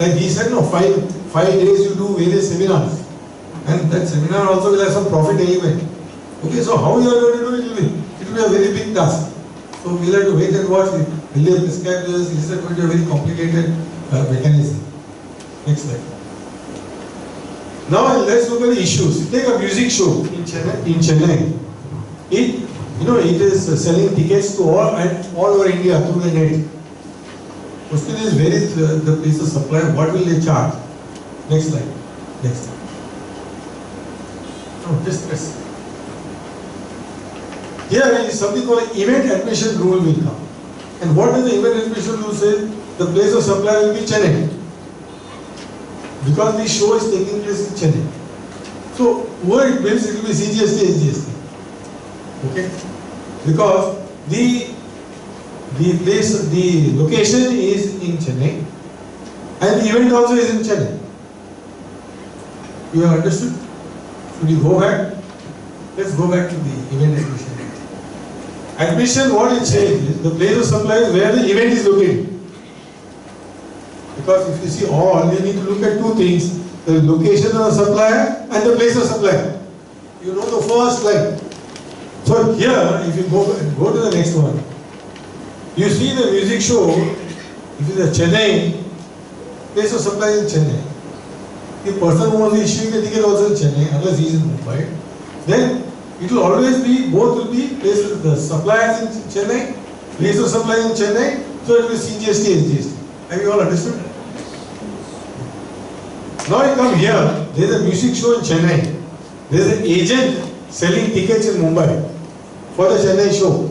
Like he said, no, five days you do various seminars, and that seminar also will have some profit element. Okay, so how you are going to do it? It will be a very big task. So we'll have to wait and watch. Will they prescribe this? Is it going to be a very complicated mechanism? Next slide. Now let's look at the issues. Take a music show in Chennai. It is selling tickets to all over India through the net. Question is, where is the place of supply? What will they charge? Next slide. Next slide. No, just press. Here is something called event admission rule will come. And what does the event admission rule say? The place of supply will be Chennai. Because the show is taking place in Chennai. So, whoever it bills, it will be CGST, SGST. Okay? Because the location is in Chennai and the event also is in Chennai. You have understood? Should you go back? Let's go back to the event admission. Admission, what it says is the place of supply is where the event is located. Because if you see all, you need to look at two things: the location of the supplier and the place of supply. You know the first line. So here, if you go to the next one, you see the music show. If it is a Chennai, place of supply is in Chennai. The person who was issuing the ticket also in Chennai, unless he is in Mumbai, then it will always be, both will be places, the supplier is in Chennai, place of supply in Chennai, so it will be CGST, SGST. Have you all understood? Now you come here, there is a music show in Chennai. There is an agent selling tickets in Mumbai for the Chennai show.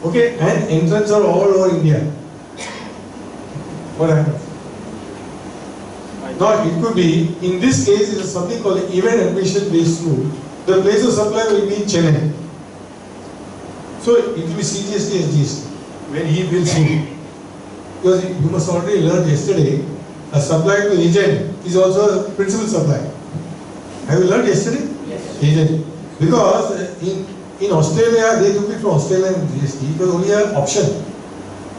Okay, and entrants are all over India. What happens? Now it could be, in this case, it is something called event admission based rule. The place of supply will be in Chennai. So it will be CGST, SGST when he bills you. Because you must already learn yesterday, a supplier to agent is also a principal supplier. Have you learned yesterday? Yes. Agent. Because in Australia, they took it from Australia and GST. It was only an option.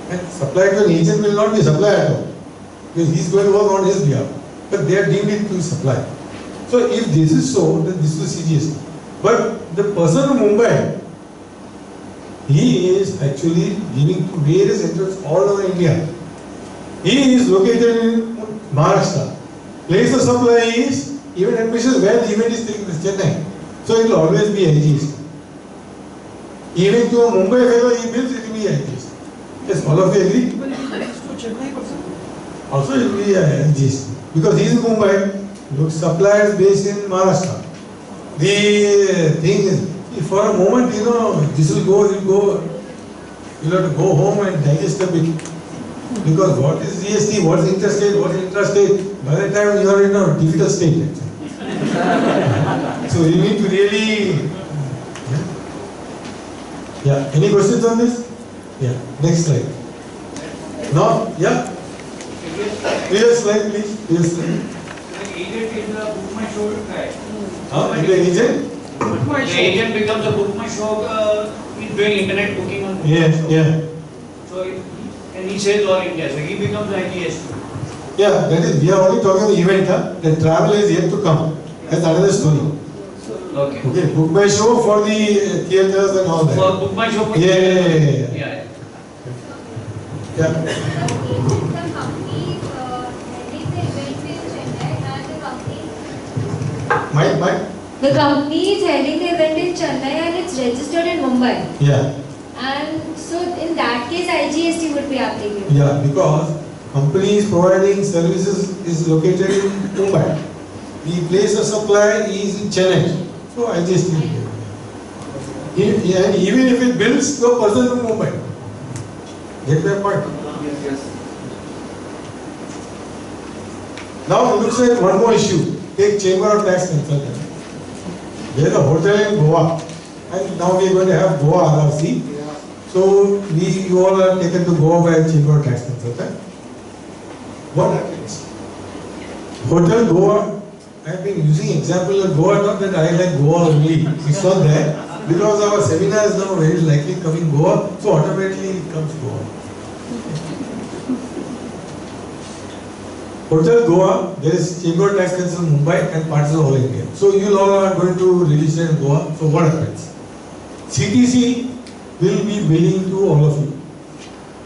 And supplier to an agent will not be a supplier at all. Because he is going to work on his behalf. But they have deemed it to be supply. So if this is so, then this is CGST. But the person in Mumbai, he is actually giving to various entrants all over India. He is located in Maharashtra. Place of supply is event admission where the event is taking place, Chennai. So it will always be IGST. Even to a Mumbai fellow he bills, it will be IGST. Yes, all of you agree? Also it will be IGST. Because he is in Mumbai, look, supplier is based in Maharashtra. The thing is, for a moment, this will go, you'll have to go home and digest a bit. Because what is GST, what is interstate, what is intrastate, by the time you are in a difficult state actually. So you need to really, yeah. Any questions on this? Yeah, next slide. Now, yeah. Previous slide, please. Previous slide. The agent is a book my show guy. The agent? The agent becomes a book my show. He's doing internet booking on. Yes, yeah. So, and he says all India. So he becomes IGST. Yeah, that is. We are only talking about the event. The travel is yet to come. That's another story. Okay. Okay. Book my show for the theaters and all that. For book my show. For Yeah. The company is heading the event in Chennai and it's registered in Mumbai. Yeah. And so in that case, IGST would be applicable. Yeah, because company is providing services is located in Mumbai. The place of supply is in Chennai. So IGST will be there. And even if it bills to a person in Mumbai. Get my point? Yes. Now it looks like one more issue. Take Chamber of Tax Consultant. There is a hotel in Goa, and now we are going to have Goa RRC. So you all are taken to Goa by Chamber of Tax Consultant. What happens? Hotel Goa, I have been using example of Goa, not that I like Goa only. It's not there. Because our seminar is now very likely coming Goa, so automatically it comes Goa. Hotel Goa, there is Chamber of Tax Council Mumbai and parts of all India. So you all are going to register in Goa. So what happens? CTC will be billing to all of you.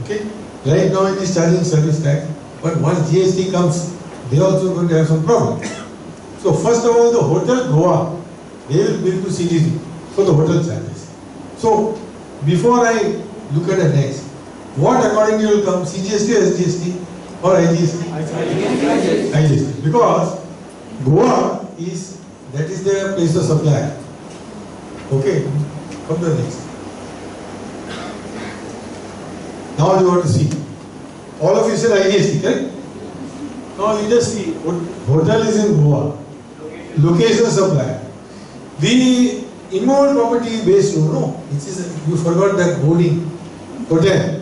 Okay? Right now it is charging service tax, but once GST comes, they are also going to have some problem. So first of all, the Hotel Goa, they will bill to CTC for the hotel charges. So before I look at the next, what according to you will come, CGST or SGST or IGST? IGST. Because Goa is, that is the place of supply. Okay, come to the next. Now you want to see. All of you said IGST, correct? Now you just see, hotel is in Goa. Location supply. The immovable property based rule, no, it is, you forgot that boarding. Hotel.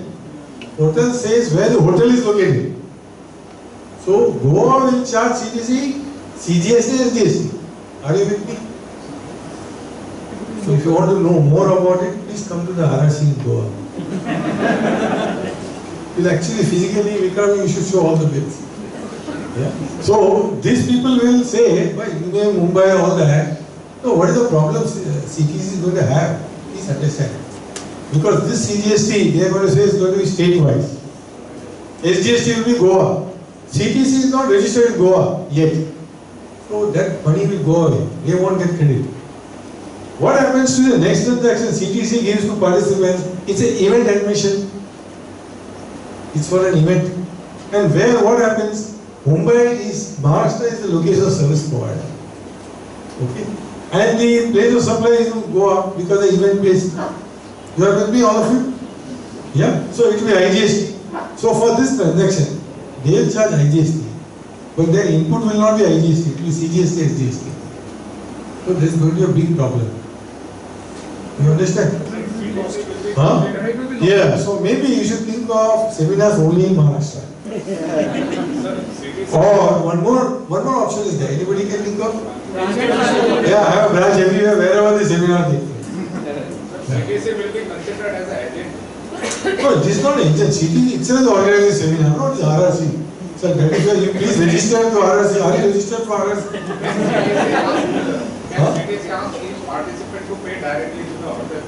Hotel says where the hotel is located. So Goa will charge CTC, CGST and GST. Are you with me? So if you want to know more about it, please come to the RRC in Goa. Will actually physically become, you should show all the bills. Yeah. So these people will say, why Mumbai, all that. No, what is the problem CTC is going to have? Please understand. Because this CGST, they are going to say is going to be state-wise. SGST will be Goa. CTC is not registered in Goa yet. So that money will go away. They won't get credit. What happens to the next transaction CTC gives to participants? It's an event admission. It's for an event. And where what happens? Mumbai is, Maharashtra is the location of service provider. Okay. And the place of supply is in Goa because the event place. You are with me, all of you? Yeah? So it will be IGST. So for this transaction, they will charge IGST. But their input will not be IGST, it will be CGST, SGST. So there is going to be a big problem. You understand? Huh? Yeah, so maybe you should think of seminars only in Maharashtra. Or one more option is there. Anybody can think of? Yeah, I have a branch everywhere, wherever the seminar takes place. CTC will be considered as an agent. No, this is not agent. CTC itself is organizing seminar, not the RRC. So that is why you please register to RRC. Are you registered for RRC? Can CTC ask each participant to pay directly to the hotel?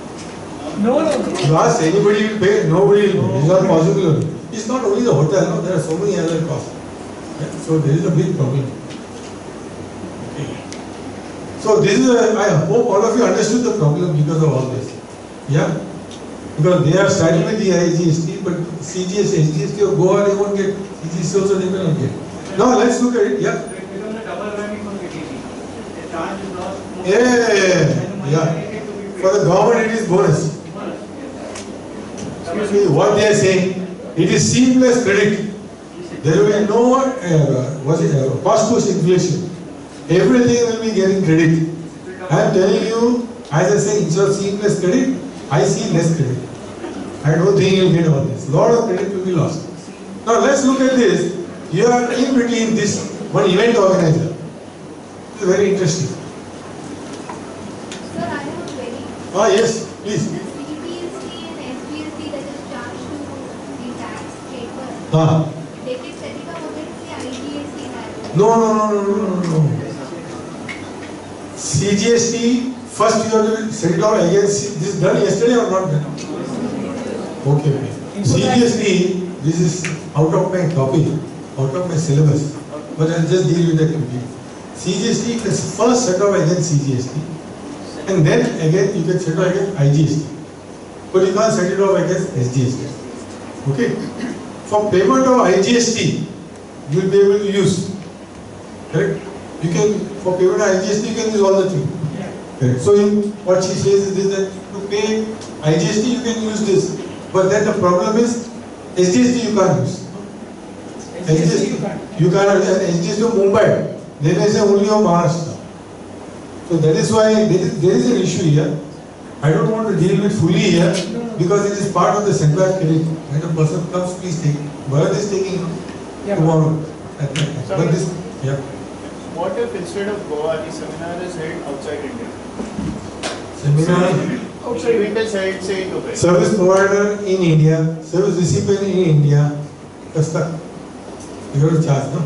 No. You ask anybody will pay, nobody will pay. It is not possible. It's not only the hotel, no, there are so many other costs. Yeah? So there is a big problem. So this is I hope all of you understood the problem because of all this. Yeah? Because they are starting with the IGST, but CGS, SGST or Goa they won't get, CGST also they will not get. Now let's look at it. Yeah? It becomes a double whammy for CTC. The charge is not. Yeah. For the government it is bonus. See what they are saying, it is seamless credit. There will be no cost push inflation. Everything will be getting credit. I am telling you, as I say, instead of seamless credit, I see less credit. I don't think you will get all this. Lot of credit will be lost. Now let's look at this. You are in between this one event organizer. It's very interesting. Sir, I have a query. Ah yes, please. The CGST and SGST that is charged to the tax paper, Ah. they can set it up against the IGST tax. No. CGST, first you have to set it out against, this is done yesterday or not done? Okay. CGST, this is out of my topic, out of my syllabus, but I'll just deal with that quickly. CGST is first set off against CGST, and then again you can set off against IGST, but you can't set it off against SGST. Okay? For payment of IGST, you will be able to use. Correct? You can, for payment of IGST, you can use all the things. Correct. So what she says is that to pay IGST, you can use this. But then the problem is, SGST you can't use. SGST, you can't use SGST of Mumbai. Then I say only of Maharashtra. So that is why there is an issue here. I don't want to deal with fully here because it is part of the setback credit. When a person comes, please take. Bharat is taking tomorrow. But this, yeah. What if instead of Goa, the seminar is held outside India? Seminar. Outside India is held, say, in Dubai. Service provider in India, service recipient in India, that's the, you have to charge, no?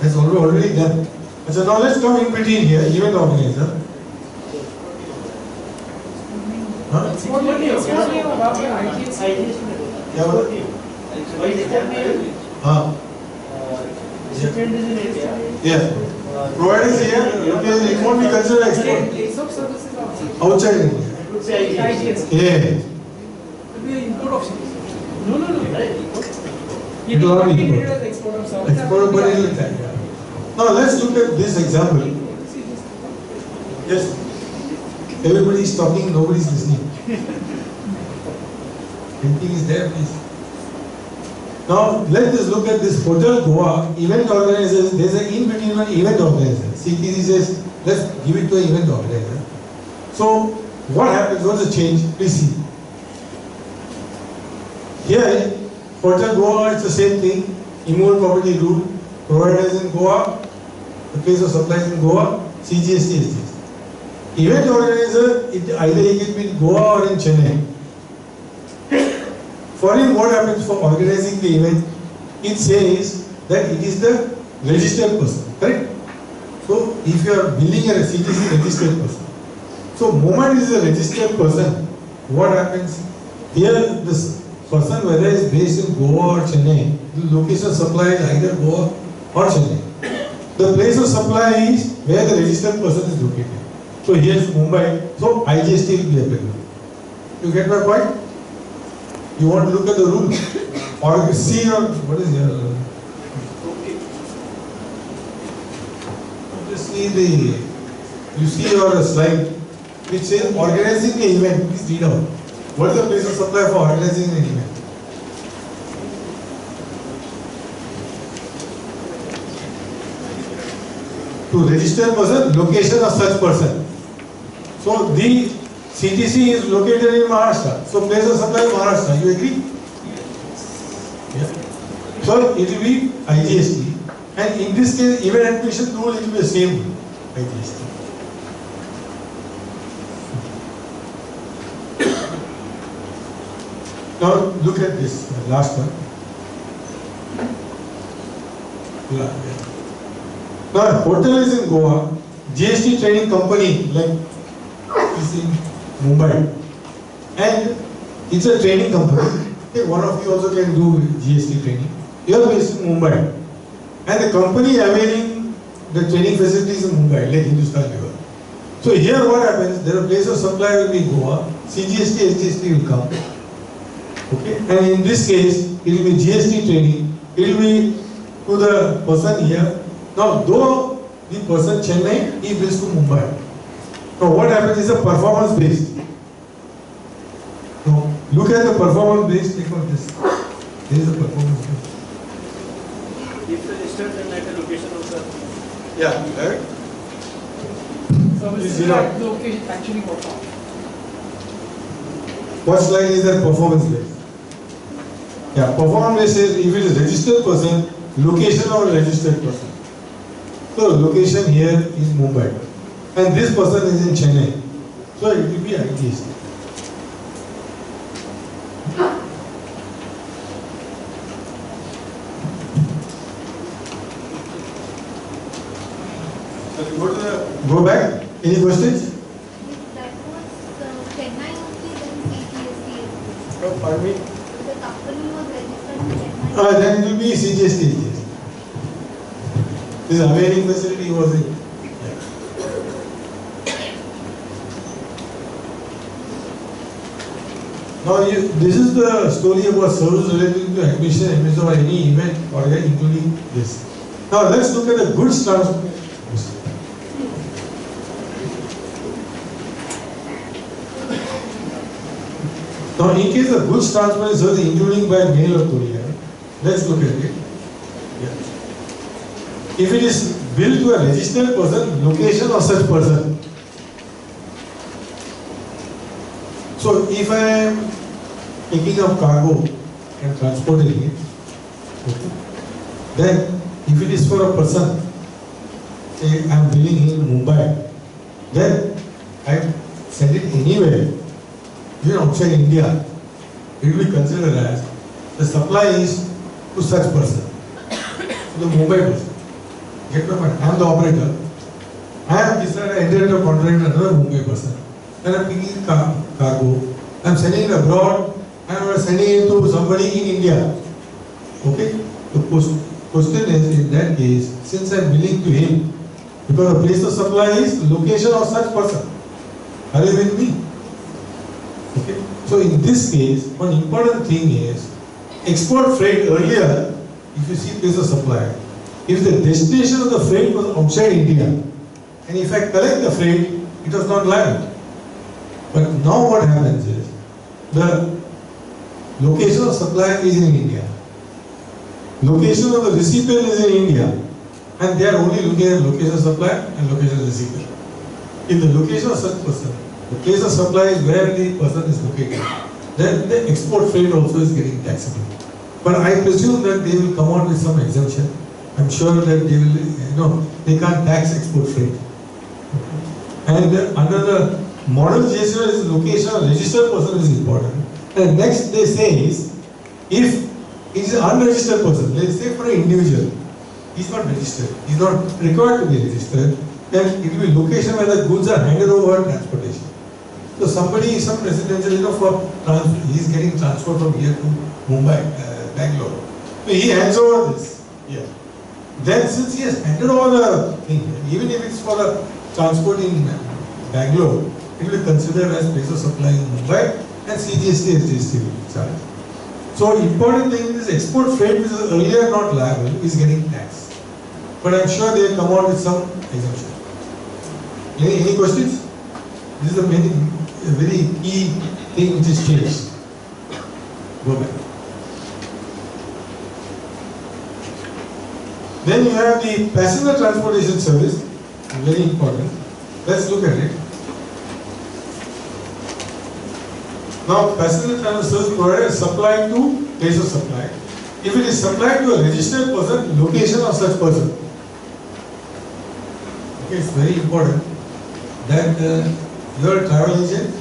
That's already done. So now let's come in between here, event organizer. Huh? क्या बोला? हाँ. Yeah. Providers here, okay, it won't be considered export. Outside India. Yeah. No. It will not be import. Export, but it will take. Now let's look at this example. Yes. Everybody is talking, nobody is listening. Thinking is there, please. Now let's just look at this Hotel Goa event organizers. There's an in between one event organizer. CTC says, let's give it to an event organizer. So what happens? What's the change? Please see. Here, Hotel Goa, it's the same thing. Immovable property rule. Providers in Goa. The place of supplies in Goa. CGST, SGST. Event organizer, either he can be in Goa or in Chennai. For him, what happens for organizing the event? It says that it is the registered person, correct? So, if you are billing a CTC registered person, so moment it is a registered person, what happens? Here, this person, whether it is based in Goa or Chennai, the location of supply is either Goa or Chennai. The place of supply is where the registered person is located. So here is Mumbai, so IGST will be applicable. You get my point? You want to look at the rule? Or see your, what is your, you see your slide which says organizing the event. Please read out. What is the place of supply for organizing an event? To register person, location of such person. So the CTC is located in Maharashtra. So place of supply is Maharashtra. You agree? Yeah. So it will be IGST. And in this case, event admission rule it will be the same IGST. Now look at this last one. Now hotel is in Goa. GST training company like is in Mumbai, and it's a training company. Okay, one of you also can do GST training. You are based in Mumbai, and the company availing the training facilities in Mumbai, like Hindustan Lever. So here what happens? There are place of supply will be Goa, CGST, SGST will come. Okay, and in this case, it will be GST training. It will be to the person here. Now, though the person Chennai, he bills to Mumbai. Now, what happens is a performance based. Now, look at the performance based. Take out this. There is a performance based. If registered, then at the location of the. Yeah, right. So, location actually work out. What slide is that performance based? Yeah, performance based is if it is registered person, location or registered person. So location here is Mumbai, and this person is in Chennai. So it will be IGST. Go back. Any questions? That was Chennai only, then CGST. Pardon me? The company was registered in Chennai. Then it will be CGST. This availing facility was in. Now, this is the story about service related to admission, or any event, or including this. Now, let's look at the goods transfer. Now, in case the goods transfer is including by mail or courier, let's look at it. Yeah. If it is billed to a registered person, location of such person. So, if I am picking up cargo and transporting it, okay, then if it is for a person, say I am billing in Mumbai, then I send it anywhere, even outside India, it will be considered as the supply is to such person, to the Mumbai person. Get my point? I am the operator. I am decided I entered a contract with another Mumbai person. Then I am picking cargo. I am sending it abroad. I am sending it to somebody in India. Okay? The question is, in that case, since I am billing to him, because the place of supply is location of such person. Are you with me? Okay. So in this case, one important thing is export freight earlier, if you see place of supply, if the destination of the freight was outside India, and if I collect the freight, it was not liable. But now what happens is, the location of supply is in India. Location of the recipient is in India. And they are only looking at location of supply and location of recipient. If the location of such person, the place of supply is where the person is located, then the export freight also is getting taxable. But I presume that they will come out with some exemption. I'm sure that they will, they can't tax export freight. And under the model GST, is location of registered person is important. And next they say is, if it is an unregistered person, let's say for an individual, he's not registered, he's not required to be registered, then it will be location where the goods are handed over transportation. So somebody, some residential, he's getting transferred from here to Mumbai, Bangalore. So he hands over this here. Then since he has handed over the thing, even if it's for the transport in Bangalore, it will be considered as place of supply in Mumbai and CGST and GST will be charged. So important thing is export freight, which was earlier not liable, is getting taxed. But I'm sure they will come out with some exemption. Any questions? This is a very key thing which is changed. Go back. Then you have the passenger transportation service, very important. Let's look at it. Now, passenger transportation service provider is supplied to place of supply. If it is supplied to a registered person, location of such person. Okay, it's very important that you are a travel agent,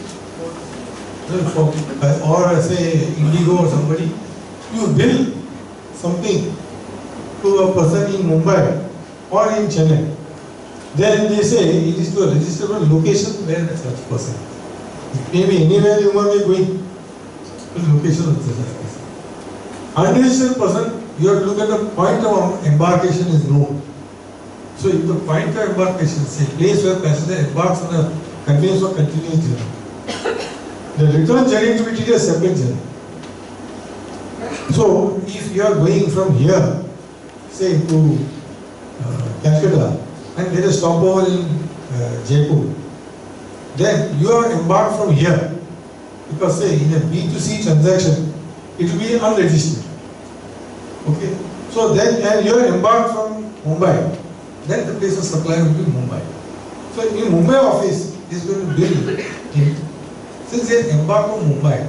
or say Indigo or somebody, you bill something to a person in Mumbai or in Chennai. Then they say it is to a registered location where such person. It may be anywhere you might be going to the location of such person. Unregistered person, you have to look at the point of embarkation is known. So if the point of embarkation, say place where passenger embarks on a continuous or continuous journey, the return journey to be treated as separate journey. So if you are going from here, say to Calcutta, and there is a stopover in Jaipur, then you are embarked from here, because say in a B2C transaction, it will be unregistered. Okay, so then and you are embarked from Mumbai, then the place of supply will be Mumbai. So in Mumbai office is going to bill him, since he has embarked from Mumbai,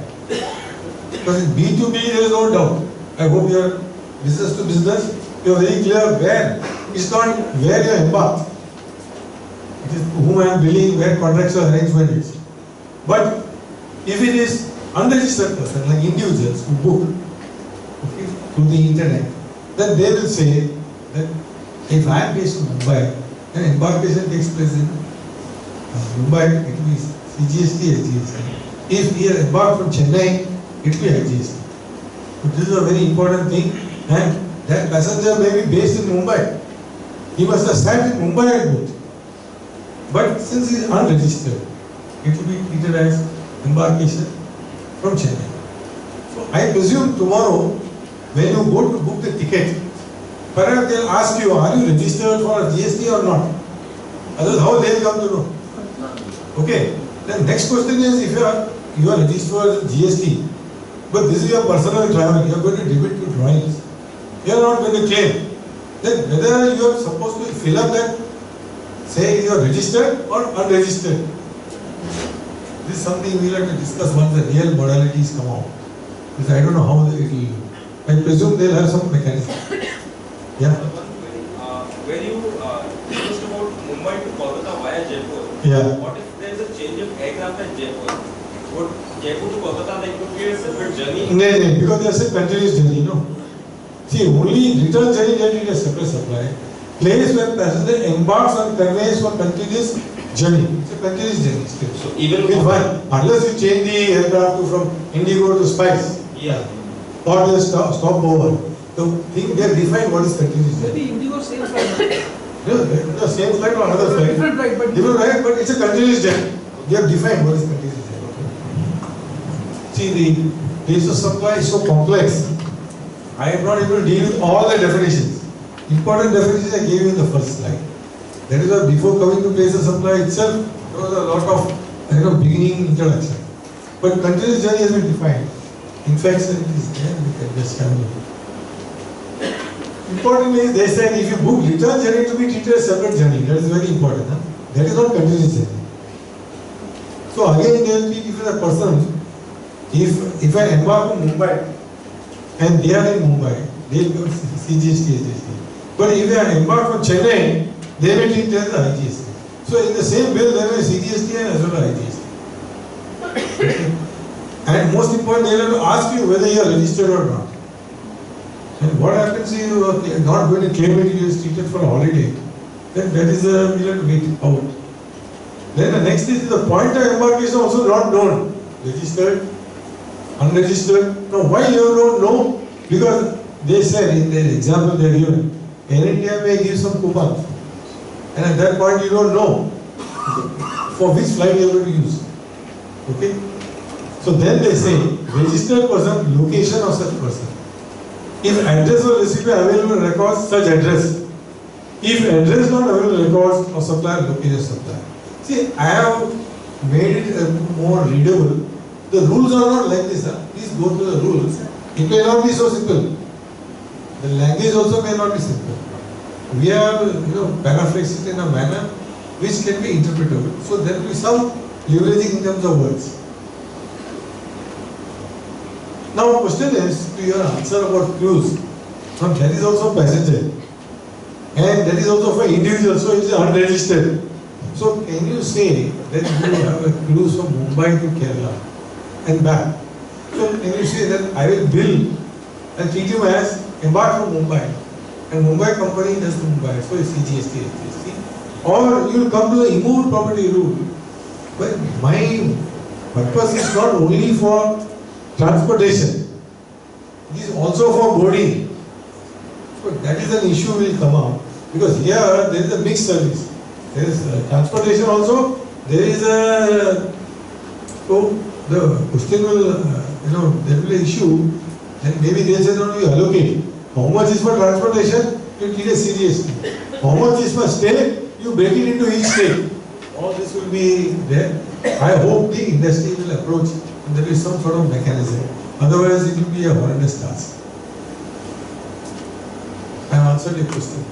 because in B2B there is no doubt. I hope you are business to business, you are very clear where. It's not where you are embarked. It is whom I am billing, where contractual arrangement is. But if it is unregistered person, like individuals who book through the internet, then they will say that if I am based in Mumbai, then embarkation takes place in Mumbai, it will be CGST, SGST. If he has embarked from Chennai, it will be IGST. But this is a very important thing, and that passenger may be based in Mumbai. He must have sat in Mumbai and booked. But since he is unregistered, it will be treated as embarkation from Chennai. So I presume tomorrow, when you go to book the ticket, perhaps they will ask you, are you registered for GST or not? Otherwise, how they will come to know? Okay. Then next question is, if you are registered for GST, but this is your personal travel, you are going to debit to drawings. You are not going to claim. Then whether you are supposed to fill up that, say you are registered or unregistered. This is something we will have to discuss once the real modalities come out. Because I don't know how it will. I presume they will have some mechanism. Yeah. When you discussed about Mumbai to Kolkata via Jaipur, Yeah. what if there is a change of aircraft at Jaipur? Would Jaipur to Kolkata like to be a separate journey? No, because there is a continuous journey, no. See, only return journey that is a separate supply. place where passenger embarks on conveyance for continuous journey. It's a continuous journey still. So even With one, unless you change the aircraft from Indigo to Spice, yeah. or they stop over. The thing they have defined what is continuous journey. Maybe Indigo same flight. The same flight or another flight. Different flight, but Different flight, but it's a continuous journey. They have defined what is continuous journey. See, the place of supply is so complex. I am not able to deal with all the definitions. Important definitions I gave you in the first slide. That is why before coming to place of supply itself, there was a lot of beginning introduction. But continuous journey has been defined. In fact, it is there. We can just have a look. Importantly, they said if you book return journey to be treated as separate journey, that is very important. Huh? That is not continuous journey. So again, they will treat if a person, if I embark on Mumbai and they are in Mumbai, they will go CGST, SGST. But if I embark on Chennai, they will treat as the IGST. So in the same bill, there is CGST and as well as IGST. And most important, they will ask you whether you are registered or not. And what happens if you are not going to claim it, you are treated for a holiday, then that is a million wait out. Then the next is the point of embarkation also not known. Registered, unregistered. Now why you don't know? Because they said in the example they are given, Air India may give some coupon. And at that point you don't know for which flight you are going to use. Okay? So then they say, registered person, location of such person. If address or recipient available in records, such address. If address not available in records of supplier, location of supplier. See, I have made it more readable. The rules are not like this. Please go to the rules. It may not be so simple. The language also may not be simple. We have, paraphrased it in a manner which can be interpretable. So there will be some leveraging in terms of words. Now, the question is to your answer about cruise. Now, that is also passenger, and that is also for individual, so it is unregistered. So, can you say that you have a cruise from Mumbai to Kerala and back? So, can you say that I will bill and treat you as embark from Mumbai, and Mumbai company does to Mumbai, so it's GST, SGST. Or you will come to the immovable property rule. But my purpose is not only for transportation, it is also for boarding. So that is an issue will come out, because here there is a mixed service. There is transportation also, there is a, so the question will, there will be an issue, and maybe they say no, you allocate. How much is for transportation? You treat a CGST. How much is for stay? You break it into each state. All this will be there. I hope the industry will approach and there is some sort of mechanism. Otherwise, it will be a horrendous task. I have answered your question.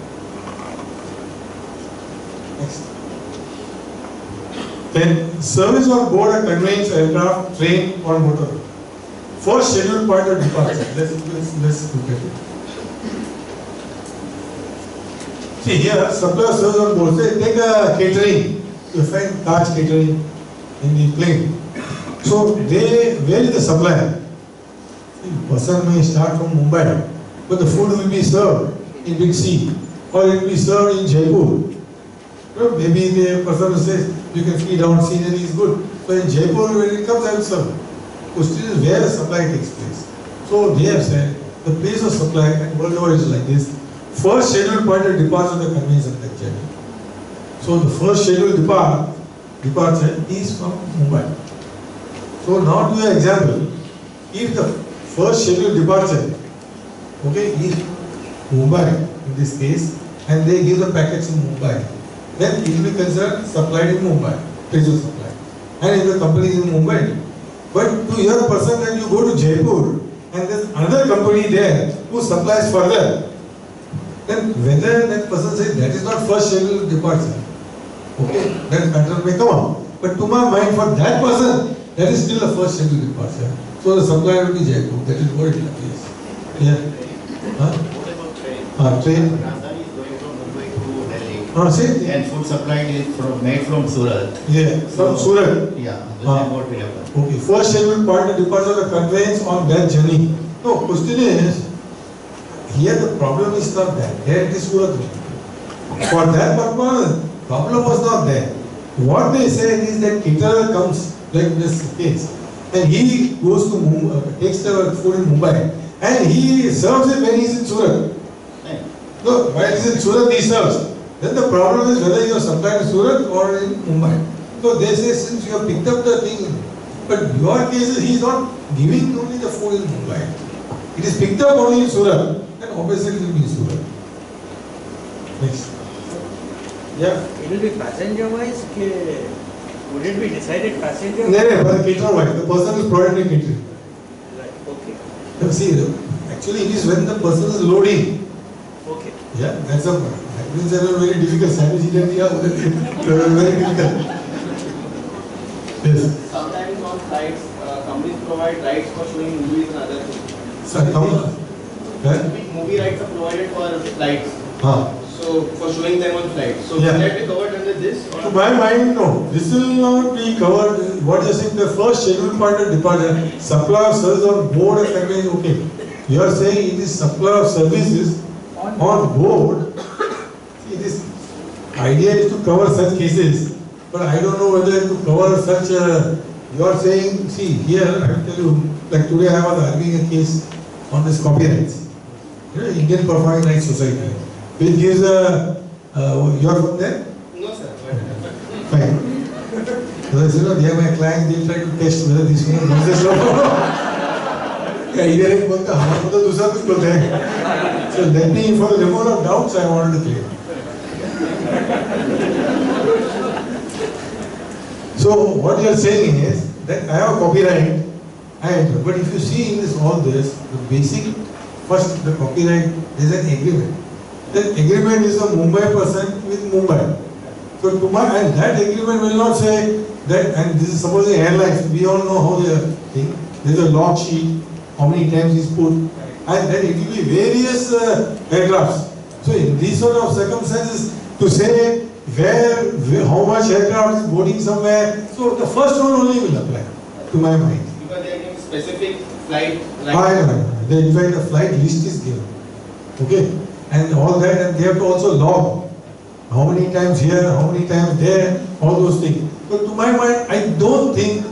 Next. Then, service on board a conveyance aircraft, train, or motor. First scheduled point of departure. Let's look at it. See here, supplier serves on board. Say, take a catering. You find large catering in the plane. So, where is the supplier? The person may start from Mumbai, but the food will be served in Big C, or it will be served in Jaipur. Maybe the person will say, you can feed down, scenery is good. So in Jaipur, when it comes, I will serve. Question is where the supply takes place. So they have said, the place of supply, and world over is like this. First scheduled point of departure of the conveyance of that journey. So the first scheduled departure is from Mumbai. So now to your example, if the first scheduled departure, okay, is Mumbai in this case, and they give the packets in Mumbai, then it will be considered supplied in Mumbai, place of supply. And if the company is in Mumbai, but to your person that you go to Jaipur, and there's another company there who supplies further, then whether that person says that is not first scheduled departure, okay, that matter may come up. But to my mind, for that person, that is still a first scheduled departure. So the supplier will be Jaipur. That is what it is. Yeah. Huh? What about train? Train. Rajdhani is going from Mumbai to Delhi. See? And food supplied is made from Surat. Yeah, from Surat. Yeah, then what will happen? Okay, first scheduled point of departure of the conveyance on that journey. No, question is, here the problem is not that. Here it is Surat. For that purpose, problem was not there. What they said is that caterer comes, like this case, and he goes to Mumbai, takes the food in Mumbai, and he serves it when he is in Surat. So while he is in Surat, he serves. Then the problem is whether you are supplying in Surat or in Mumbai. So they say, since you have picked up the thing, but your case is he is not giving only the food in Mumbai. It is picked up only in Surat, and obviously it will be in Surat. Next. Yeah. It will be passenger wise. Would it be decided passenger? No, but the caterer wise, the person who is providing catering. Right. Okay. Now see, actually it is when the person is loading. Okay. Yeah, that's a means they are very difficult. Sandwich India, very difficult. Yes. Sometimes on flights, companies provide rights for showing movies and other things. So, Movie rights are provided for flights. So for showing them on flights. So Yeah. will that be covered under this? Or To my mind, no. This will not be covered. What you are saying, the first scheduled part of departure, supply of service on board a family is okay. You are saying it is supply of services on board. See, this idea is to cover such cases, but I don't know whether to cover such. You are saying, see here, I will tell you. Like today, I was arguing a case on this copyrights. You know, Indian Performing Rights Society, which gives a. You are from there? no, sir. Fine. Because you know, they are my clients, they try to test whether this one knows this or not. Either एक बोलता है हमारे को तो दूसरा कुछ बोलते हैं. So let me, for the removal of doubts, I wanted to clear. So what you are saying is that I have a copyright, but if you see in this all this, the basic first the copyright is an agreement. That agreement is a Mumbai person with Mumbai. So to my, and that agreement will not say that, and this is supposing airlines, we all know how they are thing. There is a log sheet, how many times is put, and then it will be various aircrafts. So in these sort of circumstances, to say where how much aircraft is boarding somewhere, so the first one only will apply, to my mind. Because they are giving specific flight. In fact, the flight list is given. Okay, and all that, and they have to also log how many times here, how many times there, all those things. But to my mind, I don't think,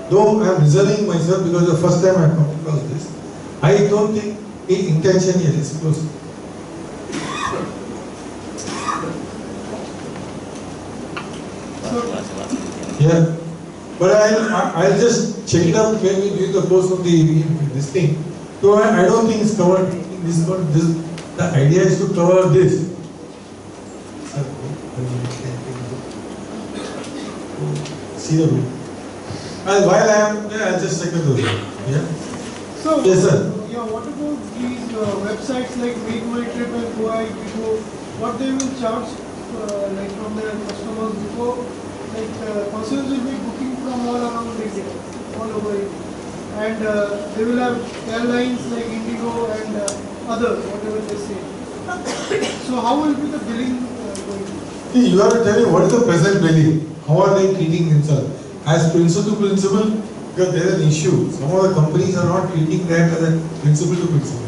though I am reserving myself because the first time I come across this, I don't think the intention here is supposed. Yeah, but I'll just check it out maybe during the course of this thing. So I don't think it's covered. The idea is to cover this. See the room. And while I am there, I'll just check the room. Yeah. So, Yes, sir. yeah, what about these websites like Make My Trip and Go? What they will charge like from their customers before? Like persons will be booking from all around India, all over India. And they will have airlines like Indigo and others, whatever they say. So how will be the billing going? See, you have to tell me what is the present billing. How are they treating themselves? As principal to principal, because there is an issue. Some of the companies are not treating that as a principal to principal.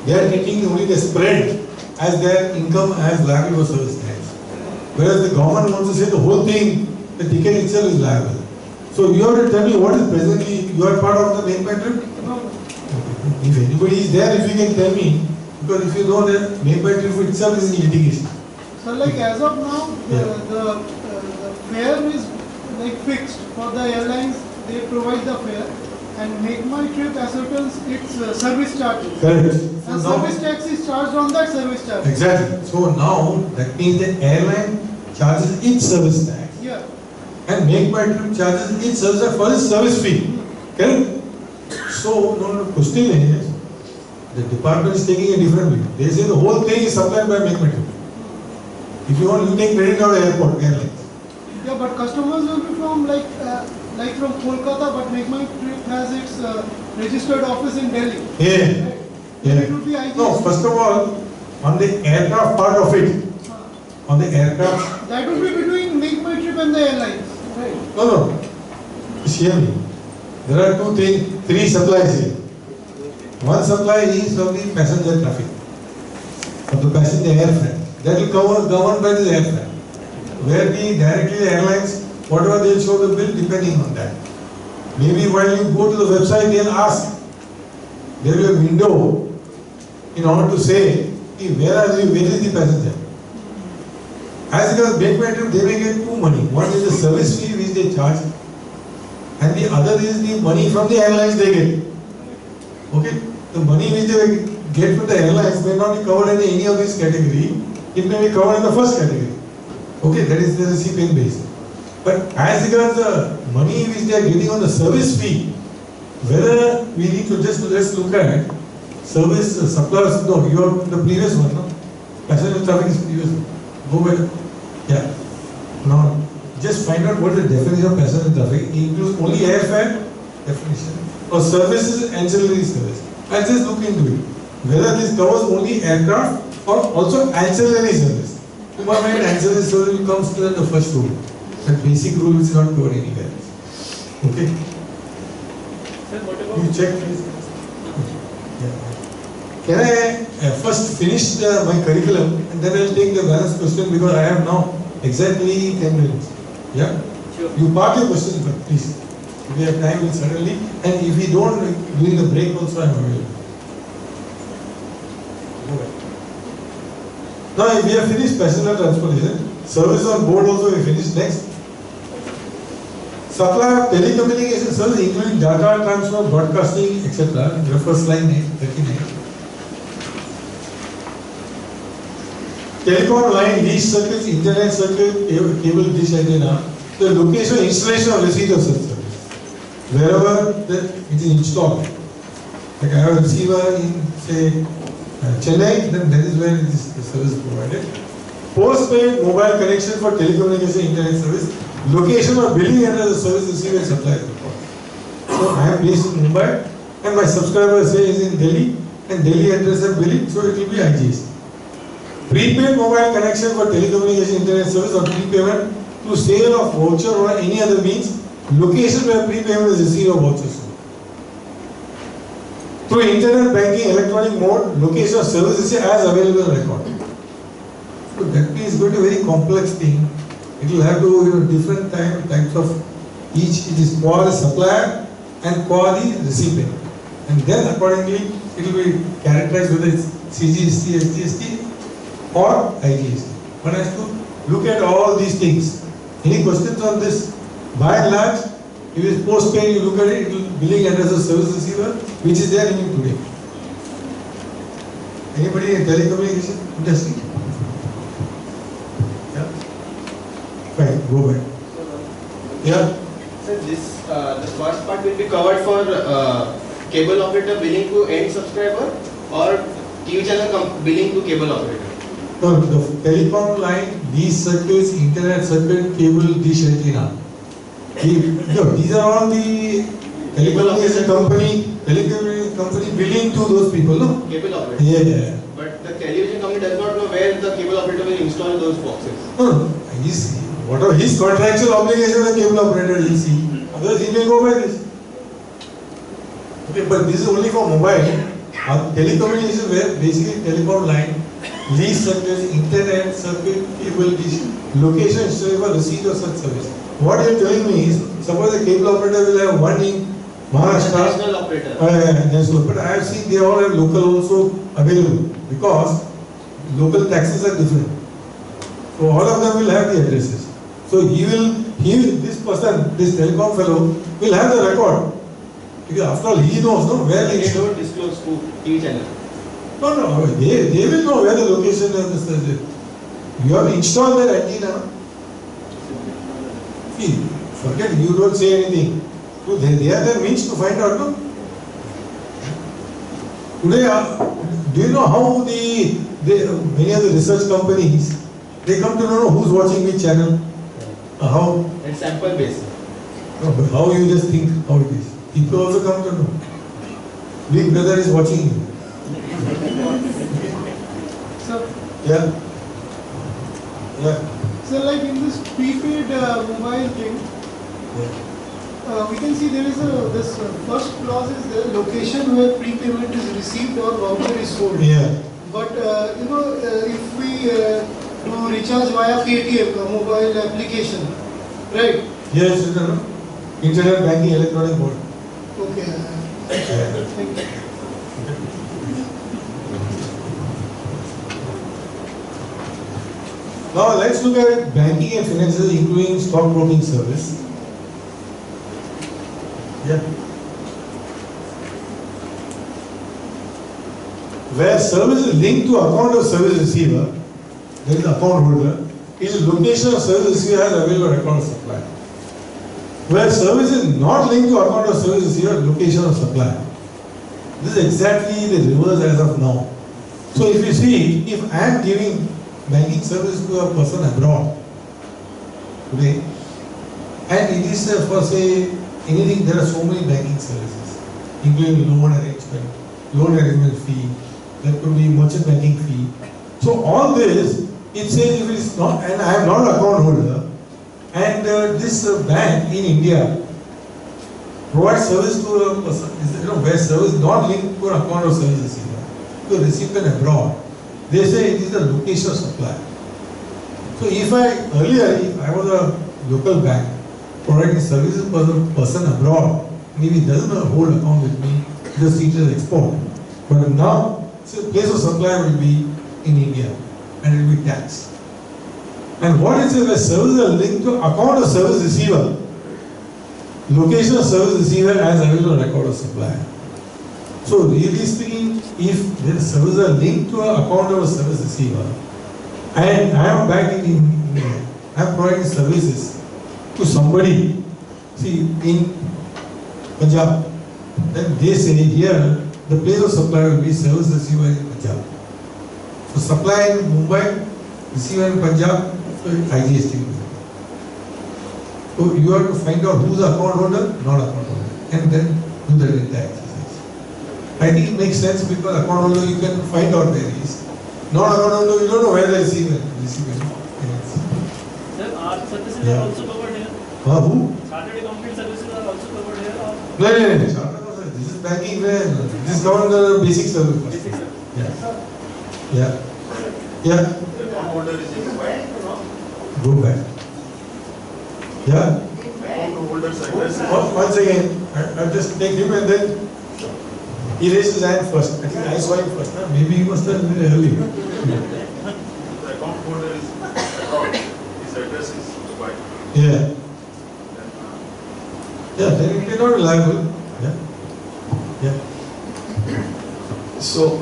They are treating only the spread as their income as liable for service tax. Whereas the government wants to say the whole thing, the ticket itself is liable. So you have to tell me what is presently, you are part of the Make My Trip? No. If anybody is there, if you can tell me, because if you know that Make My Trip itself is in litigation. So like as of now, the fare is like fixed for the airlines. They provide the fare, and Make My Trip ascertains its service charges. Correct. And service tax is charged on that service charge. Exactly. So now that means the airline charges its service tax. Yeah. And Make My Trip charges its service tax for its service fee. Correct? So the question is, the department is taking a different view. They say the whole thing is supplied by Make My Trip. If you want, you take credit out of airport, airlines. Yeah, but customers will be from like from Kolkata, but Make My Trip has its registered office in Delhi. Yeah. Right? Yeah. It would be No, first of all, on the aircraft part of it, on the aircraft. That would be between Make My Trip and the airlines, right? No. Just hear me. There are three supplies here. One supply is from the passenger traffic, from the passenger airfreight. that will governed by the airfare. Where the directly airlines, whatever they'll show the bill, depending on that. Maybe while you go to the website, they'll ask. There will be a window in order to say, where is the passenger? As regards bank trip, they may get two money. One is the service fee which they charge, and the other is the money from the airlines they get. Okay? The money which they get from the airlines may not be covered in any of this category. It may be covered in the first category. Okay, that is the recipient base. But as regards the money which they are getting on the service fee, whether we need to just look at service suppliers. No, you are the previous one, no? Passenger traffic is previous one. Go ahead. Yeah. Now, just find out what the definition of passenger traffic. It includes only airfare definition or services, ancillary service. I'll just look into it. Whether this covers only aircraft or also ancillary service. To my mind, ancillary service comes to the first rule. That basic rule is not covered anywhere. Okay. Sir, what about You check please. Yeah. Can I first finish my curriculum and then I'll take the balance question because I have now exactly 10 minutes. Yeah? Sure. You park your questions, but please. If we have time, we'll suddenly. And if we don't, during the break also I'm available. Go ahead. Now, if we have finished passenger transportation, service on board also we finished. Next. Supply of telecommunication service including data transfer, broadcasting, etc. Refer slide 39. Telecom line, lease circuits, internet circuit, cable dish antenna. The location, installation of receiver of such service. Wherever it is installed. Like I have a receiver in say Chennai, then that is where this service is provided. Postpaid mobile connection for telecommunication internet service. Location or billing under the service receiver and supplier report. So I am based in Mumbai and my subscriber say is in Delhi and Delhi address and billing, so it will be IGST. Prepaid mobile connection for telecommunication internet service or prepayment through sale of voucher or any other means. Location where prepayment is received of vouchers. Through internet banking, electronic mode, location of service is as available in record. So that is going to be a very complex thing. It will have to different types of each. It is qua the supplier and qua the recipient, and then accordingly it will be characterized whether it's CGST, SGST, or IGST. One has to look at all these things. Any questions on this? By and large, if it is postpaid, you look at it, it will billing address of service receiver, which is there even today. Anybody in telecommunication industry? Yeah. Fine, go back. Yeah. So this the first part will be covered for cable operator billing to end subscriber or TV channel billing to cable operator. No, the telecom line, these circuits, internet circuit, cable, dish antenna. These are all the telecommunication company billing to those people, no? Cable operator. Yeah. But the television company does not know where the cable operator will install those boxes. No. Whatever his contractual obligation, the cable operator will see. Otherwise, he may go by this. Okay, but this is only for mobile. Telecommunication, where basically telecom line, lease circuits, internet circuit, cable dish, location, installation, receipt of such service. What you are telling me is, suppose the cable operator will have one in Maharashtra. National operator. National, but I have seen they all have local also available because local taxes are different. So all of them will have the addresses. So this person, this telecom fellow will have the record. Because after all, he knows, no, where They don't disclose to TV channel. No, they will know where the location is. You have installed their antenna. See, forget, you don't say anything. So they are the means to find out, no? Today, do you know how many of the research companies, they come to know who's watching which channel? How? It's sample based. No, but how you just think how it is. People also come to know. Big brother is watching you. So, Yeah. so like in this prepaid mobile thing, we can see there is this first clause is the location where prepayment is received or voucher is sold. Yeah. But if we to recharge via Paytm, mobile application, right? Yes, Internet banking electronic mode. Okay. Thank you. Now let's look at banking and finances, including stockbroking service. Yeah. Where service is linked to account of service receiver, there is the account holder, is location of service receiver has available account of supplier. Where service is not linked to account of service receiver, location of supplier. This is exactly the reverse as of now. So if you see, if I am giving banking service to a person abroad today, and it is for say anything, there are so many banking services, including loan arrangement fee, there could be merchant banking fee. So all this, it says if it is not, and I am not an account holder, and this bank in India provides service to a person, where service is not linked to an account of service receiver, to a recipient abroad, they say it is the location of supplier. So if I was a local bank providing services for a person abroad, and if he doesn't hold account with me, just treat it as export. But now, so place of supply will be in India and it will be taxed. And what it says, where services are linked to account of service receiver, location of service receiver as available record of supplier. So really speaking, if the services are linked to an account of a service receiver, and I am back in India, I am providing services to somebody, see in Punjab, then they say here the place of supply will be service receiver in Punjab. So supply in Mumbai, receiver in Punjab, so IGST. So you have to find out who is the account holder, not account holder, and then do the entire exercise. I think it makes sense because account holder you can find out where he is. Not account holder, you don't know where the receiver is. Sir, our services Yeah. are also covered here. Who? Chartered accountant services are also covered here. Or No. This is banking, this is not the basic service. basic service. Yeah. Yeah. Account holder is required. Go back. Yeah. Account holder's address. Once again, I'll just take him and then he raised his hand first. I think I saw him first. Maybe he must have been early. The account holder is abroad. His address is Dubai. Yeah. Yeah, then it cannot be liable. Yeah. So,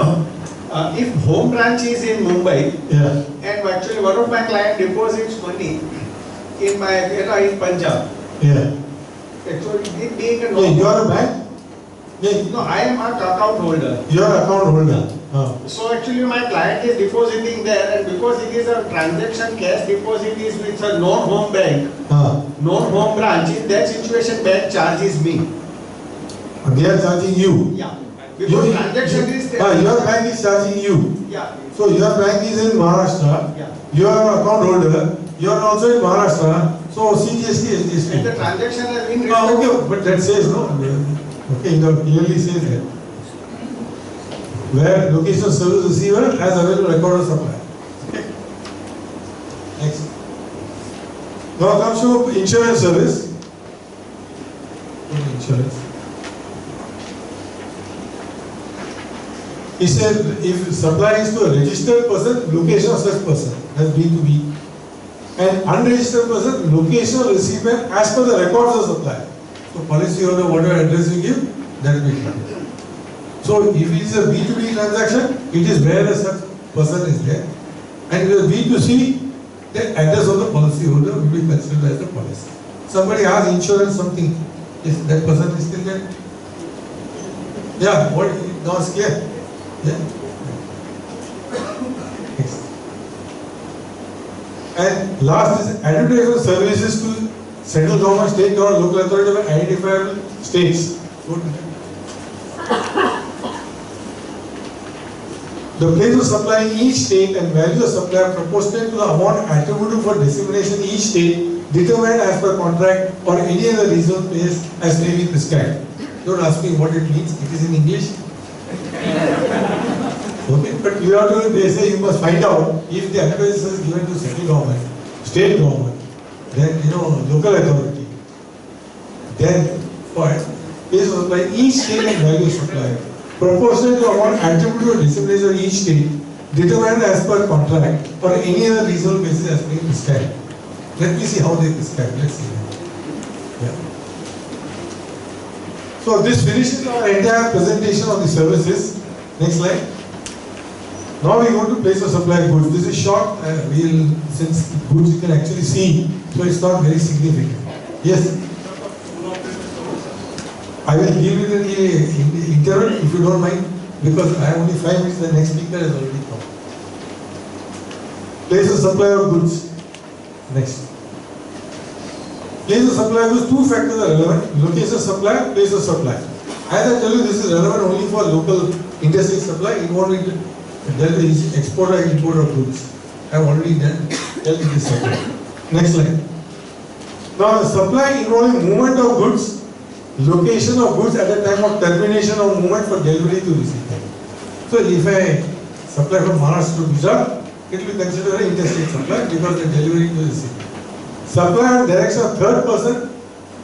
if home branch is in Mumbai, Yeah. and actually one of my client deposits money in my in Punjab, Yeah. actually it being a Yeah, you are a bank? Yeah. no, I am an account holder. You are account holder. So actually my client is depositing there, and because it is a transaction cash deposit is with a non-home bank, non-home branch, in that situation bank charges me. They are charging you. Yeah. Because transaction is there. Your bank is charging you. Yeah. So your bank is in Maharashtra. Yeah. You are an account holder. You are also in Maharashtra. So CGST, SGST. And the transaction has been Okay, but that says no. Okay, it clearly says that. Where location of service receiver has available record of supply. Okay. Next. Now comes to insurance service. Insurance. He said if supply is to a registered person, location of such person, that's B2B. And unregistered person, location of recipient as per the records of supply. So policy holder, whatever address you give, that will be done. So if it is a B2B transaction, it is where a such person is there. And if it is B2C, the address of the policy holder will be considered as the policy. Somebody has insurance something, if that person is still there. Yeah, what now is clear? Yeah. Next. And last is advertisement services to central government, state government, local authority of identifiable states. The place of supply in each state and value of supply are proportionate to the amount attributable for dissemination in each state, determined as per contract or any other reasonable place as may be prescribed. Don't ask me what it means, it is in English. Okay, but you have to, they say you must find out if the advice is given to central government, state government, then local authority, then for place of supply, each state and value supply, proportionate to amount attributed to dissemination of each state, determined as per contract or any other reasonable basis as being prescribed. Let me see how they prescribe. Let's see. Yeah. So this finishes our entire presentation of the services. Next slide. Now we go to place of supply of goods. This is short. Since goods you can actually see, so it's not very significant. Yes. I will give it in the interval if you don't mind, because I have only 5 minutes. The next speaker has already come. Place of supply of goods. Next. Place of supply of goods, 2 factors are relevant: location of supply, place of supply. As I tell you, this is relevant only for local interstate supply. It won't be dealt with export or import of goods. I have already dealt with this supply. Next slide. Now, the supply involving movement of goods, location of goods at the time of termination of movement for delivery to recipient. So, if I supply from Maharashtra to Gujarat, it will be considered an interstate supply because the delivery to recipient. Supply and direction of third person,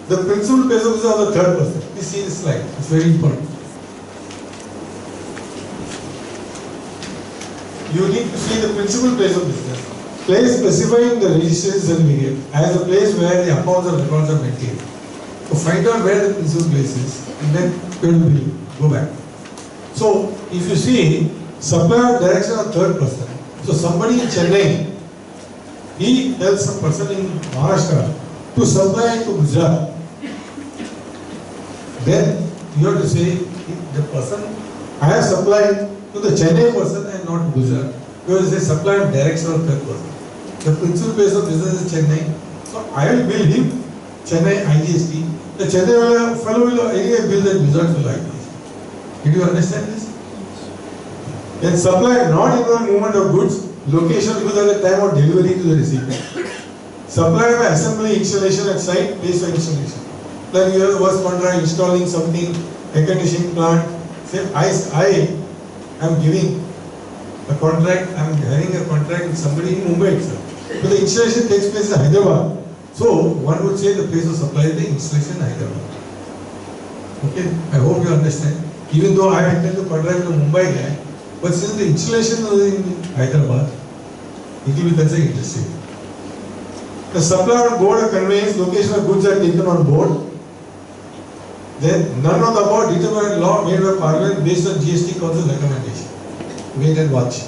the principal place of business of the third person. Please see this slide, it's very important. You need to see the principal place of business. Place specifying the registration certificate as a place where the accounts and records are maintained. So find out where the principal place is and then pay the bill. Go back. So if you see supply and direction of third person. So somebody in Chennai, he tells some person in Maharashtra to supply to Gujarat. Then you have to say the person I have supplied to the Chennai person and not Gujarat, because they supply direction of third person. The principal place of business is Chennai, so I will bill him Chennai IGST. The Chennai fellow will anyway bill the Gujarat will IGST. Did you understand this? Then supply not involve movement of goods, location because at the time of delivery to the recipient. Supply by assembly, installation at site, place of installation. Like you was contract installing something, air conditioning plant. Say I am giving a contract, I am having a contract with somebody in Mumbai itself. But the installation takes place in Hyderabad. So one would say the place of supply is the installation in Hyderabad. Okay, I hope you understand. Even though I intend to contract with a Mumbai guy, but since the installation is in Hyderabad, it will be considered interstate. The supply on board or conveyance, location of goods are taken on board. Then none of the above determined law made by Parliament based on GST Council recommendation. Wait and watch.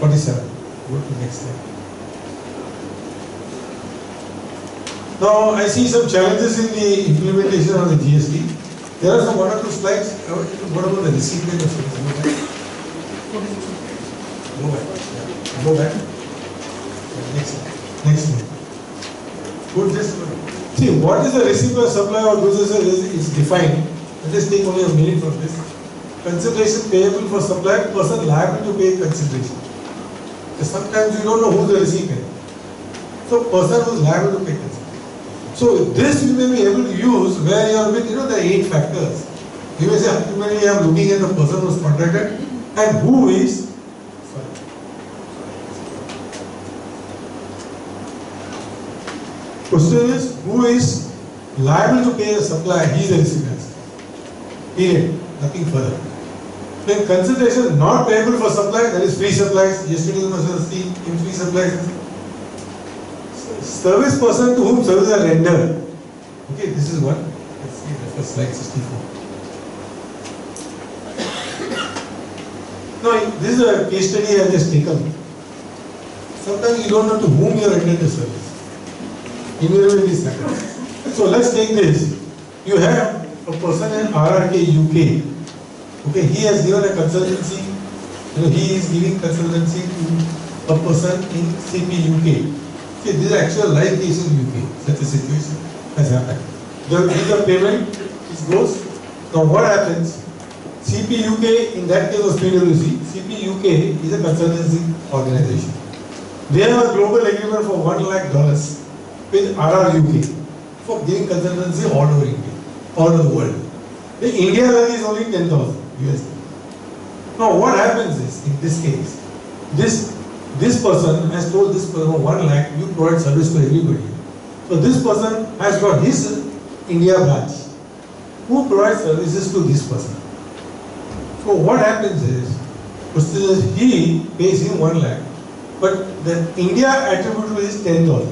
47. Go to next slide. Now I see some challenges in the implementation of the GST. There are some 1 or 2 slides. What about the recipient of service? Go back. Go back. Next slide. Next slide. Put this one. See, what is the receipt or supply of goods is defined. Let us take only a minute for this. Consideration payable for supply, person liable to pay consideration. Because sometimes you don't know who the recipient. So, person who is liable to pay consideration. So, this you may be able to use where you are with, the 8 factors. You may say, ultimately I am looking at the person who is contracted and who is. Question is, who is liable to pay the supply? He is the recipient. Period. Nothing further. Then consideration not payable for supply, that is free supplies. Yesterday you must have seen in free supplies. Service person to whom services are rendered. Okay, this is one. Let's see the first slide 64. Now, this is a case study I have just taken. Sometimes you don't know to whom you are rendering the service. Invariably this happens. So let's take this. You have a person in RRK UK. Okay, he has given a consultancy. He is giving consultancy to a person in CP UK. Okay, this is actual live case in UK. Such a situation has happened. There is a payment, it goes. Now what happens? CP UK, in that case was PwC. CP UK is a consultancy organization. They have a global agreement for $1 lakh with RRUK for giving consultancy all over India, all over the world. The India level is only 10,000 USD. Now what happens is, in this case, this person has told this person 1 lakh, you provide service to everybody. So this person has got his India branch, who provides services to this person. So what happens is, he pays him 1 lakh, but the India attributable is 10,000.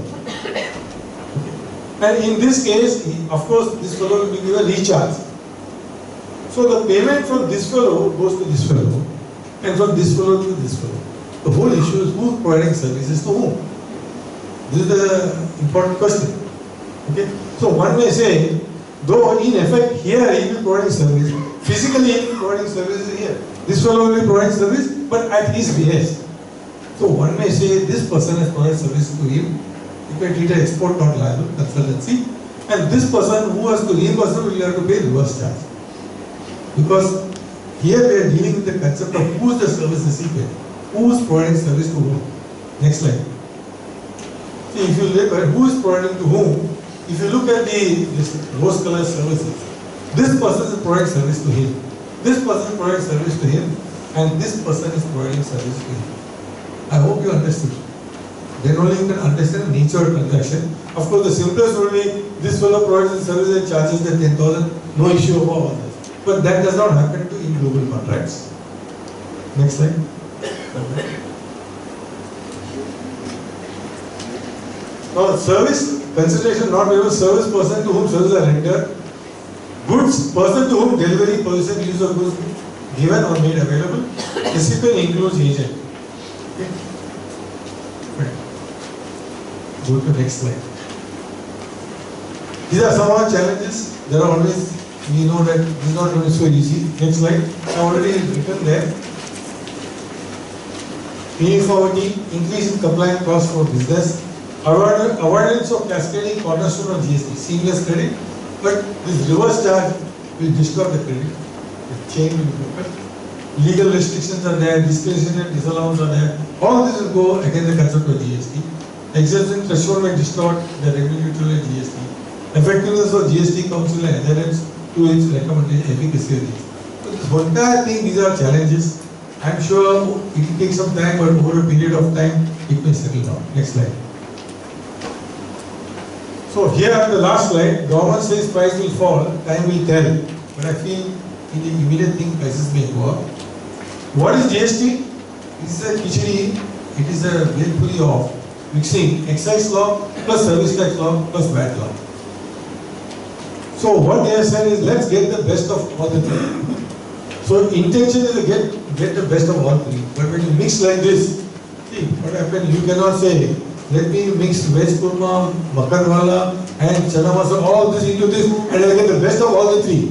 And in this case, of course, this fellow will be given recharge. So the payment from this fellow goes to this fellow, and from this fellow to this fellow. The whole issue is who is providing services to whom. This is the important question. Okay? So one may say, though in effect here he will be providing service, physically he will be providing services here. This fellow will be providing service, but at his behest. So one may say this person has provided service to him. You can treat an export not liable consultancy, and this person who has to reimburse him will have to pay reverse charge. Because here we are dealing with the concept of who is the service recipient, who is providing service to whom. Next slide. See, if you look at who is providing to whom, if you look at this rose color services, this person is providing service to him, this person is providing service to him, and this person is providing service to him. I hope you understood. Then only you can understand the nature of transaction. Of course, the simplest would be this fellow provides the service and charges the 10,000, no issue about all this. But that does not happen to in global contracts. Next slide. Now, service consideration not available, service person to whom services are rendered, goods person to whom delivery, possession, use of goods given or made available, recipient includes agent. Okay. Right. Go to next slide. These are some of our challenges. There are always, we know that this is not going to be so easy. Next slide. I already written there. Uniformity, increase in compliance cost for business, avoidance of cascading cornerstone of GST, seamless credit, but this reverse charge will disturb the credit. The chain will be broken. Legal restrictions are there, discretion and disallowance are there. All this will go against the concept of GST. Exemption threshold may distort the regulatory GST. Effectiveness of GST Council and adherence to its recommendation efficacy. So this entire thing, these are challenges. I'm sure it will take some time, but over a period of time, it may settle down. Next slide. So here on the last slide, government says price will fall, time will tell. But I feel in the immediate thing, prices may go up. What is GST? It is a khichdi. It is a willfully of mixing excise law plus service tax law plus VAT law. So what they have said is, let's get the best of all the three. So intention is to get the best of all three. But when you mix like this, see what happens, you cannot say, let me mix veg kurma, makarwala and chana masala, all this into this and I get the best of all the three.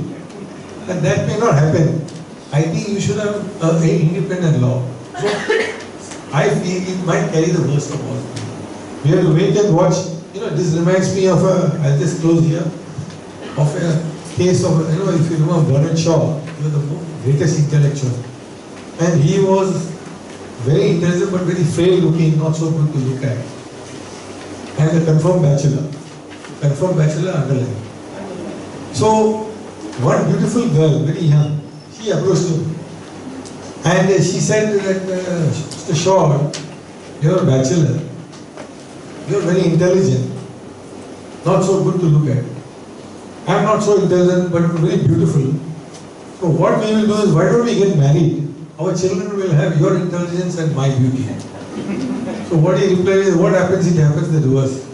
And that may not happen. I think you should have an independent law. So I feel it might carry the worst of all three. We have to wait and watch. You know, this reminds me of I'll just close here, of a case of, you know, if you remember Bernard Shaw, he was the greatest intellectual. And he was very intelligent but very frail looking, not so good to look at. And a confirmed bachelor underlined. So, one beautiful girl, very young, she approached him. And she said that, Mr. Shaw, you are a bachelor. You are very intelligent, not so good to look at. I am not so intelligent but very beautiful. So what we will do is, why don't we get married? Our children will have your intelligence and my beauty. So what he replied is, what happens, it happens the reverse.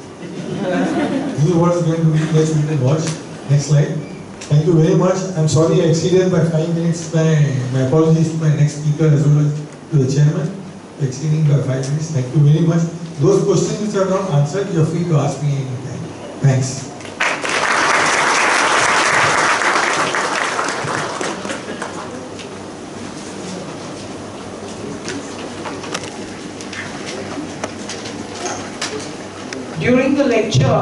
This is what is going to be. Let's watch. Next slide. Thank you very much. I'm sorry I exceeded by 5 minutes. My apologies to my next speaker as well as to the chairman for exceeding by 5 minutes. Thank you very much. Those questions which are not answered, you are free to ask me anytime. Thanks. During the lecture,